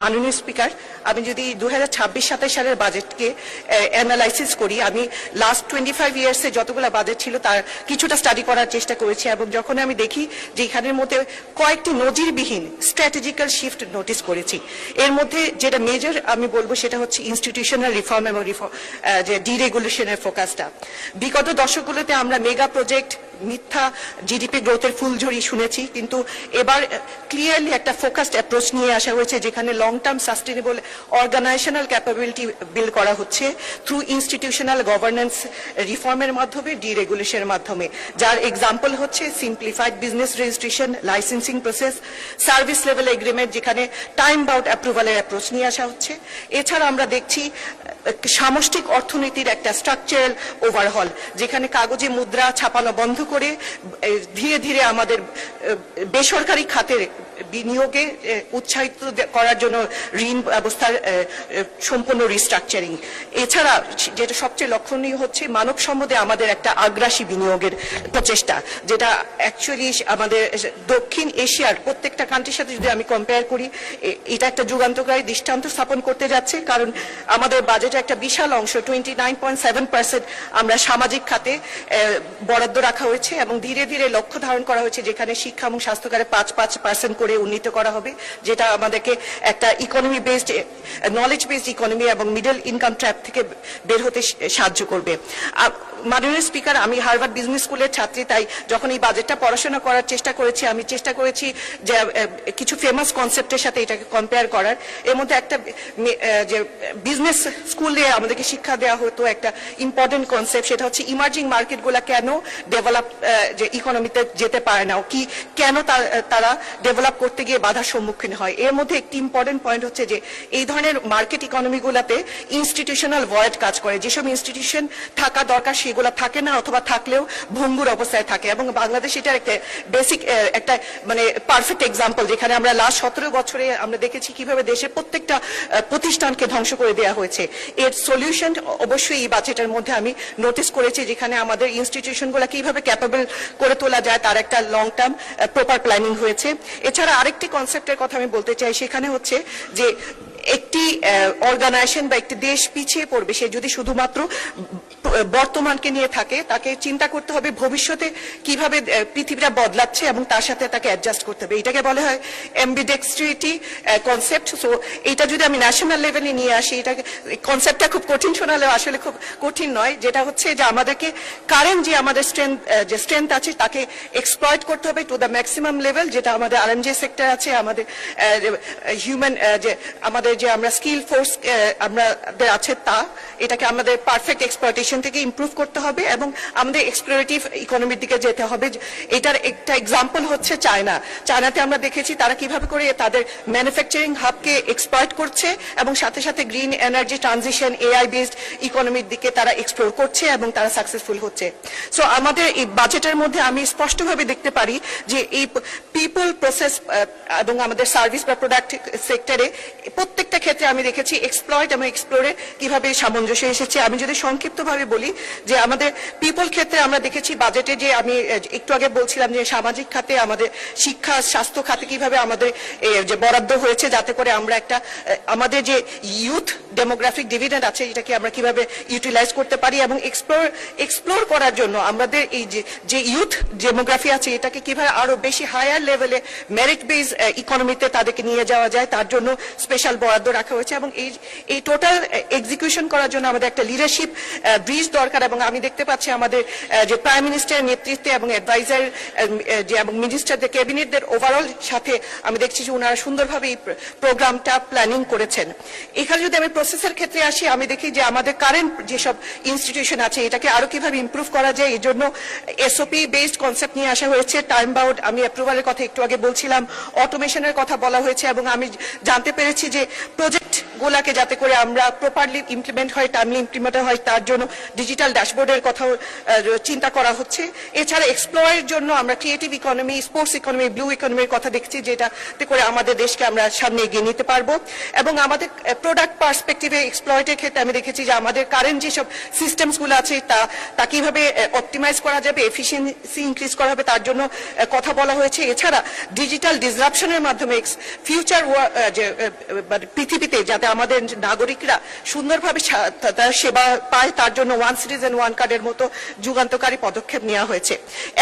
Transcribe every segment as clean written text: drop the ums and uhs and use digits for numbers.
মাননীয় স্পিকার, আমি যদি 2026-27 সালের বাজেটকে অ্যানালাইসিস করি, আমি লাস্ট 25 ইয়ার্সে যতগুলো বাজেট ছিল তার কিছুটা স্টাডি করার চেষ্টা করেছি, এবং যখন আমি দেখি যে এখানের মধ্যে কয়েকটি নজিরবিহীন স্ট্র্যাটেজিক্যাল শিফট নোটিস করেছি। এর মধ্যে যেটা মেজর আমি বলবো সেটা হচ্ছে ইনস্টিটিউশনাল রিফর্ম এবং যে ডিরেগুলেশনের ফোকাসটা। বিগত দশকগুলোতে আমরা মেগা প্রজেক্ট, মিথ্যা জিডিপি গ্রোথের ফুলঝুরি শুনেছি, কিন্তু এবার ক্লিয়ারলি একটা ফোকাসড অ্যাপ্রোচ নিয়ে আসা হয়েছে, যেখানে long term sustainable organisational capability build করা হচ্ছে থ্রু ইনস্টিটিউশনাল গভর্নেন্স রিফর্মের মাধ্যমে, ডিরেগুলেশনের মাধ্যমে, যার এক্সাম্পল হচ্ছে simplified business registration, licensing process, service level agreement, যেখানে টাইম বাউন্ড অ্যাপ্রুভালের অ্যাপ্রোচ নিয়ে আসা হচ্ছে। এছাড়া আমরা দেখছি সামষ্টিক অর্থনীতির একটা স্ট্রাকচারাল ওভারহল, যেখানে কাগজে মুদ্রা ছাপানো বন্ধ করে ধীরে ধীরে আমাদের বেসরকারি খাতের বিনিয়োগে উৎসাহিত করার জন্য ঋণ ব্যবস্থার সম্পূর্ণ রিস্ট্রাকচারিং। এছাড়া যেটা সবচেয়ে লক্ষণীয় হচ্ছে মানব সম্পদে আমাদের একটা আগ্রাসী বিনিয়োগের প্রচেষ্টা, যেটা অ্যাকচুয়ালি আমাদের দক্ষিণ এশিয়ার প্রত্যেকটা কান্ট্রির সাথে যদি আমি কম্পেয়ার করি, এটা একটা যুগান্তকারী দৃষ্টান্ত স্থাপন করতে যাচ্ছে। কারণ আমাদের বাজেটে একটা বিশাল অংশ 29.7% আমরা সামাজিক খাতে বরাদ্দ রাখা হয়েছে, এবং ধীরে ধীরে লক্ষ্য ধারণ করা হয়েছে যেখানে শিক্ষা এবং স্বাস্থ্যকারে 5% করে উন্নীত করা হবে, যেটা আমাদেরকে একটা economy based, knowledge based economy এবং মিডল ইনকাম ট্র্যাপ থেকে বের হতে সাহায্য করবে। মাননীয় স্পিকার, আমি হার্ভার্ড বিজনেস স্কুলের ছাত্রী, তাই যখন এই বাজেটটা পড়াশোনা করার চেষ্টা করেছি, আমি চেষ্টা করেছি যে কিছু ফেমাস কনসেপ্টের সাথে এটাকে কম্পেয়ার করার। এর মধ্যে একটা যে বিজনেস স্কুলে আমাদেরকে শিক্ষা দেওয়া হতো একটা ইম্পর্টেন্ট কনসেপ্ট, সেটা হচ্ছে ইমার্জিং মার্কেটগুলো কেন ডেভেলপ যে ইকোনমিতে যেতে পারে না, কি কেন তারা ডেভেলপ করতে গিয়ে বাধার সম্মুখীন হয়। এর মধ্যে একটি ইম্পর্টেন্ট পয়েন্ট হচ্ছে যে এই ধরনের মার্কেট ইকোনমিগুলোতে ইনস্টিটিউশনাল ভয়েড কাজ করে, যেসব ইনস্টিটিউশন থাকা দরকার সেগুলো থাকে না, অথবা থাকলেও ভঙ্গুর অবস্থায় থাকে। এবং বাংলাদেশ এটার একটা বেসিক একটা মানে পারফেক্ট এক্সাম্পল, যেখানে আমরা লাস্ট 17 বছরে আমরা দেখেছি কিভাবে দেশের প্রত্যেকটা প্রতিষ্ঠানকে ধ্বংস করে দেওয়া হয়েছে। এর সলিউশন অবশ্যই এই বাজেটের মধ্যে আমি নোটিস করেছি, যেখানে আমাদের ইনস্টিটিউশনগুলো কিভাবে ক্যাপেবল করে তোলা যায় তার একটা লং টার্ম প্রপার প্ল্যানিং হয়েছে। এছাড়া আরেকটি কনসেপ্টের কথা আমি বলতে চাই, সেখানে হচ্ছে যে একটি অর্গানাইজেশন বা একটি দেশ পিছিয়ে পড়বে সে যদি শুধুমাত্র বর্তমানকে নিয়ে থাকে, তাকে চিন্তা করতে হবে ভবিষ্যতে কিভাবে পৃথিবীটা বদলাচ্ছে এবং তার সাথে তাকে অ্যাডজাস্ট করতে হবে। এটাকে বলা হয় অ্যাম্বিডেক্সট্রিটি কনসেপ্ট। সো এটা যদি আমি ন্যাশনাল লেভেলে নিয়ে আসি, এটাকে কনসেপ্টটা খুব কঠিন শোনালেও আসলে খুব কঠিন নয়। যেটা হচ্ছে যে আমাদেরকে কারেন্ট যে আমাদের স্ট্রেংথ আছে তাকে এক্সপ্লয়েট করতে হবে টু দ্য ম্যাক্সিমাম লেভেল, যেটা আমাদের আরএমজে সেক্টর আছে, আমাদের হিউম্যান যে আমাদের যে আমরা স্কিল ফোর্স আমাদের আছে তা, এটাকে আমাদের পারফেক্ট এক্সপ্লয়টেশন থেকে ইমপ্রুভ করতে হবে এবং আমাদের এক্সপ্লোরেটিভ ইকোনমির দিকে যেতে হবে। এটার একটা এক্সাম্পল হচ্ছে চায়নাতে আমরা দেখেছি তারা কিভাবে করে তাদের ম্যানুফ্যাকচারিং হাবকে এক্সপ্লয়েট করছে এবং সাথে সাথে green energy transition, AI based ইকোনমির দিকে তারা এক্সপ্লোর করছে এবং তারা সাকসেসফুল হচ্ছে। সো আমাদের এই বাজেটের মধ্যে আমি স্পষ্টভাবে দেখতে পারি যে এই পিপল, প্রসেস এবং আমাদের সার্ভিস বা প্রোডাক্ট সেক্টরে প্রত্যেকটা ক্ষেত্রে আমি দেখেছি এক্সপ্লয়েট এবং এক্সপ্লোরে কিভাবে সামঞ্জস্য এসেছে। আমি যদি সংক্ষিপ্তভাবে বলি যে আমাদের পিপল ক্ষেত্রে আমরা দেখেছি বাজেটে, যে আমি একটু আগে বলছিলাম যে সামাজিক খাতে, আমাদের শিক্ষা স্বাস্থ্য খাতে কিভাবে আমাদের যে বরাদ্দ হয়েছে, যাতে করে আমরা একটা আমাদের যে ইউথ ডেমোগ্রাফিক ডিভিডেন্ড আছে এটাকে আমরা কিভাবে ইউটিলাইজ করতে পারি এবং এক্সপ্লোর করার জন্য আমাদের এই যে ইউথ ডেমোগ্রাফি আছে এটাকে কিভাবে আরো বেশি হায়ার লেভেলে মেরিট বেস ইকোনমিতে তাদেরকে নিয়ে যাওয়া যায়, তার জন্য স্পেশাল বরাদ্দ রাখা হয়েছে। এবং এই টোটাল এক্সিকিউশন করার জন্য আমাদের একটা লিডারশিপ ব্রিজ দরকার। এবং আমি দেখতে পাচ্ছি আমাদের যে প্রাইম মিনিস্টারের নেতৃত্বে এবং অ্যাডভাইজার যে এবং মিনিস্টারদের ক্যাবিনেটদের ওভারঅল সাথে আমি দেখছি যে ওনারা সুন্দরভাবে এই প্রোগ্রামটা প্ল্যানিং করেছেন। এখানে যদি আমি প্রসেসের ক্ষেত্রে আসি, আমি দেখি যে আমাদের কারেন্ট যেসব ইনস্টিটিউশন আছে এটাকে আরো কিভাবে ইমপ্রুভ করা যায়, এই জন্য এসওপি বেসড কনসেপ্ট নিয়ে আসা হয়েছে। টাইম বাউন্ড আমি অ্যাপ্রুভালের কথা একটু আগে বলছিলাম, অটোমেশনের কথা বলা হয়েছে এবং আমি জানতে পেরেছি যে প্রজেক্ট গুলাকে যাতে করে আমরা প্রপারলি ইমপ্লিমেন্ট হয়, টাইমলি ইমপ্লিমেন্ট হয়, তার জন্য ডিজিটাল ড্যাশবোর্ডের কথাও চিন্তা করা হচ্ছে। এছাড়া এক্সপ্লোরের জন্য আমরা creative economy, sports economy, blue ইকোনমির কথা দেখছি, যেটাতে করে আমাদের দেশকে আমরা সামনে এগিয়ে নিতে পারবো। এবং আমাদের প্রোডাক্ট পার্সপেক্টিভে এক্সপ্লয়েটের ক্ষেত্রে আমি দেখেছি যে আমাদের কারেন্ট যেসব সিস্টেমসগুলো আছে তা কিভাবে অপটিমাইজ করা যাবে, এফিসিয়েন্সি ইনক্রিজ করা হবে, তার জন্য কথা বলা হয়েছে। এছাড়া ডিজিটাল ডিসরাপশনের মাধ্যমে ফিউচার পৃথিবীতে যাতে আমাদের নাগরিকরা সুন্দরভাবে তার সেবা পায়, তার জন্য ওয়ান সিটিজেন ওয়ান কার্ডের মতো যুগান্তকারী পদক্ষেপ নেওয়া হয়েছে।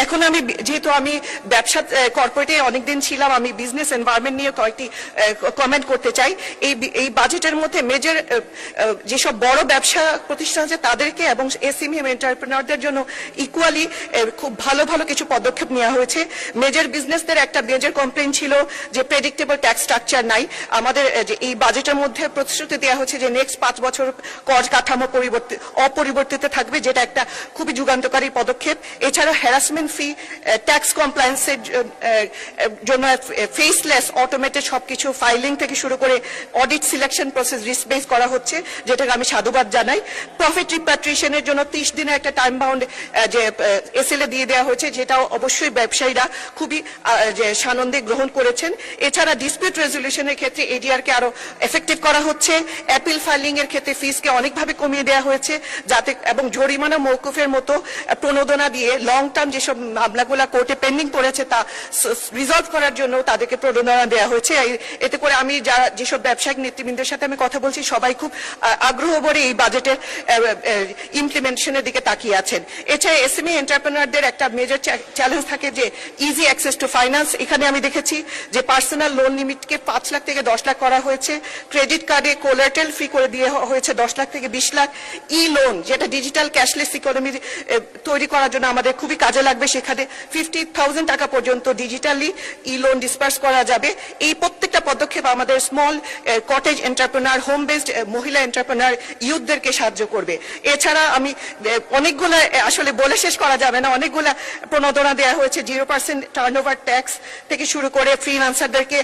এখন যেহেতু আমি ব্যবসা কর্পোরেটে অনেকদিন ছিলাম, আমি বিজনেস এনভায়রনমেন্ট নিয়ে কয়েকটি কমেন্ট করতে চাই। এই বাজেটের মধ্যে মেজর যেসব বড় ব্যবসা প্রতিষ্ঠান আছে তাদেরকে এবং এসএমই এন্টারপ্রেনারদের জন্য ইকুয়ালি খুব ভালো ভালো কিছু পদক্ষেপ নেওয়া হয়েছে। মেজর বিজনেসদের একটা মেজর কমপ্লেইন ছিল যে প্রেডিক্টেবল ট্যাক্স স্ট্রাকচার নাই। আমাদের এই বাজেটের মধ্যে প্রতিশ্রুতি দেওয়া হচ্ছে যে নেক্সট 5 বছর কর কাঠামো অপরিবর্তিত থাকবে, যেটা একটা খুবই যুগান্তকারী পদক্ষেপ। এছাড়া হ্যারাসমেন্ট ফি, ট্যাক্স কমপ্লায়েন্সের জন্য ফেসলেস অটোমেটেড সবকিছু ফাইলিং থেকে শুরু করে audit selection process risk base করা হচ্ছে, যেটাকে আমি সাধুবাদ জানাই। প্রফিট রিপ্যাট্রিয়েশনের জন্য 30 দিনের একটা টাইম বাউন্ড যে এসএলএ দিয়ে দেওয়া হয়েছে, যেটা অবশ্যই ব্যবসায়ীরা খুবই সানন্দে গ্রহণ করেছেন। এছাড়া ডিসপিউট রেজলিউশনের ক্ষেত্রে এডিআর কে আরো এফেক্টিভ করা হচ্ছে। অ্যাপিল ফাইলিং এর ক্ষেত্রে ফিসকে অনেকভাবে কমিয়ে দেওয়া হয়েছে, যাতে এবং জরিমানা মওকুফের মতো প্রণোদনা দিয়ে লং টার্ম যেসব মামলাগুলো কোর্টে পেন্ডিং পড়েছে তা রিজলভ করার জন্য তাদেরকে প্রণোদনা দেওয়া হয়েছে। এতে করে আমি যেসব ব্যবসায়িক নেতৃবৃন্দের সাথে আমি কথা বলছি, সবাই খুব আগ্রহ ভরে এই বাজেটের ইমপ্লিমেন্টেশনের দিকে তাকিয়ে আছেন। এছাড়া এসএমই এন্টারপ্রেনারদের একটা মেজর চ্যালেঞ্জ থাকে যে ইজি অ্যাক্সেস টু ফাইন্যান্স। এখানে আমি দেখেছি যে পার্সোনাল লোন লিমিটকে 5 লাখ থেকে 10 লাখ করা হয়েছে। ক্রেডিট কার্ডে কোলাটেরাল ফ্রি করে দিয়ে হয়েছে 10 লাখ থেকে 20 লাখ। ই লোন, যেটা ডিজিটাল ক্যাশলেস ইকোনমি তৈরি করার জন্য আমাদের খুবই কাজে লাগবে, সেখানে 50,000 টাকা পর্যন্ত ডিজিটালি ই লোন ডিসপার্স করা যাবে। এই প্রত্যেকটা পদক্ষেপ আমাদের small cottage entrepreneur, home based মহিলা এন্টারপ্রেনার, ইউথদেরকে সাহায্য করবে। এছাড়া আমি অনেকগুলো আসলে বলে শেষ করা যাবে না, অনেকগুলো প্রণোদনা দেওয়া হয়েছে। 0% টার্নওভার ট্যাক্স থেকে শুরু করে ফ্রিল্যান্সারদেরকে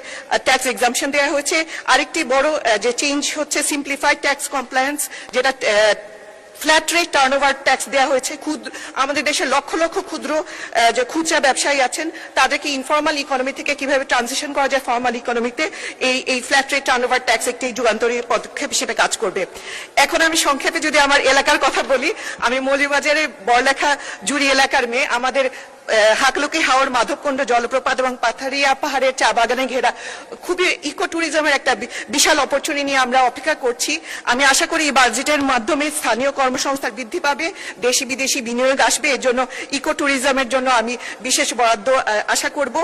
ট্যাক্স এক্সাম্পশন দেওয়া হয়েছে। আরেকটি বড় যে চেঞ্জ হচ্ছে সিম্পলিফাইড ট্যাক্স কমপ্লায়েন্স, যেটা ফ্ল্যাট রেট টার্নওভার ট্যাক্স দেওয়া হয়েছে। আমাদের দেশে লক্ষ লক্ষ ক্ষুদ্র যে খুচরা ব্যবসায়ী আছেন, তাদেরকে ইনফর্মাল ইকোনমি থেকে কিভাবে ট্রানজিশন করা যায় ফর্মাল ইকোনমিতে, এই ফ্ল্যাট রেট টার্নওভার ট্যাক্স একটি যুগান্তরী পদক্ষেপ হিসেবে কাজ করবে। এখন আমি সংক্ষেপে যদি আমার এলাকার কথা বলি, আমি মৌলভীবাজারের বড়লেখা জুড়ি এলাকার মেয়ে। আমাদের হাকলুকি হাওর, মাধবকুণ্ড জলপ্রপাত এবং পাথারিয়া পাহাড়ের চা বাগানে ঘেরা খুবই ইকো ট্যুরিজমের একটা বিশাল অপরচুনিটি নিয়ে আমরা অপেক্ষা করছি। আমি আশা করি এই বাজেটের মাধ্যমে স্থানীয় কর্মসংস্থান বৃদ্ধি পাবে, দেশি বিদেশি বিনিয়োগ আসবে। এর জন্য ইকো ট্যুরিজমের জন্য আমি বিশেষ বরাদ্দ আশা করব।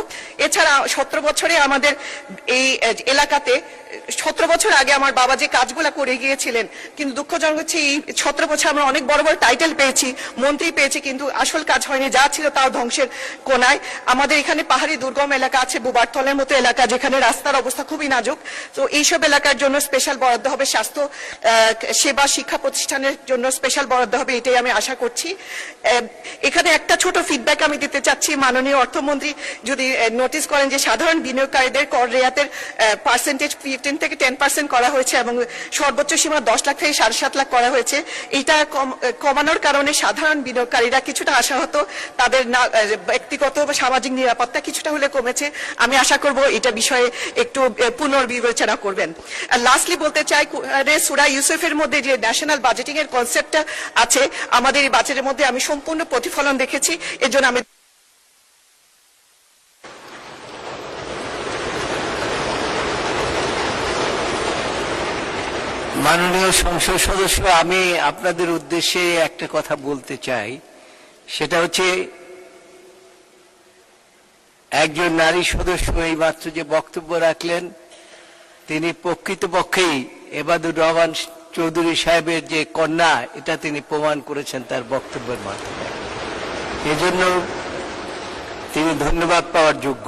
এছাড়া 17 বছরে আমাদের এই এলাকাতে 17 বছর আগে আমার বাবা যে কাজগুলো করে গিয়েছিলেন, কিন্তু দুঃখজনক হচ্ছে এই 17 বছর আমরা অনেক বড় বড় টাইটেল পেয়েছি, মন্ত্রী পেয়েছি, কিন্তু আসল কাজ হয়নি। যা ছিল তাও ধ্বংসের কোনায়। আমাদের এখানে পাহাড়ি দুর্গম এলাকা আছে, বুবারতলের মতো এলাকা, যেখানে রাস্তার অবস্থা খুবই নাজুক। তো এইসব এলাকার জন্য স্পেশাল বরাদ্দ হবে। স্বাস্থ্য সেবা, শিক্ষা প্রতিষ্ঠানের জন্য স্পেশাল বরাদ্দ হবে, এটাই আমি আশা করছি। এখানে একটা ছোট ফিডব্যাক আমি দিতে চাচ্ছি। মাননীয় অর্থমন্ত্রী যদি নোটিস করেন যে সাধারণ বিনিয়োগকারীদের কর রেয়াতের পার্সেন্টেজ 15 থেকে 10% করা হয়েছে এবং সর্বোচ্চ সীমা 10 লাখ থেকে 7.5 লাখ করা হয়েছে। এটা কমানোর কারণে সাধারণ বিনিয়োগকারীরা কিছুটা আশাহত, তাদের ব্যক্তিগত বা সামাজিক নিরাপত্তা কিছুটা হলে কমেছে। আমি আশা করব এটা বিষয়ে একটু পুনর্বিবেচনা করবেন। লাস্টলি বলতে চাই, সূরা ইউসুফের মধ্যে যে ন্যাশনাল বাজেটিং এর কনসেপ্টটা আছে, আমাদের এই বাজেটের মধ্যে আমি সম্পূর্ণ প্রতিফলন দেখেছি। এর জন্য আমি মাননীয় সংসদ সদস্য, আমি আপনাদের উদ্দেশ্যে একটা কথা বলতে চাই। সেটা হচ্ছে, একজন নারী সদস্য এই মাত্র যে বক্তব্য রাখলেন, তিনি প্রকৃতপক্ষেই এবাদুর রহমান চৌধুরী সাহেবের যে কন্যা, এটা তিনি প্রমাণ করেছেন তার বক্তব্যের মাধ্যমে। এজন্য তিনি ধন্যবাদ পাওয়ার যোগ্য।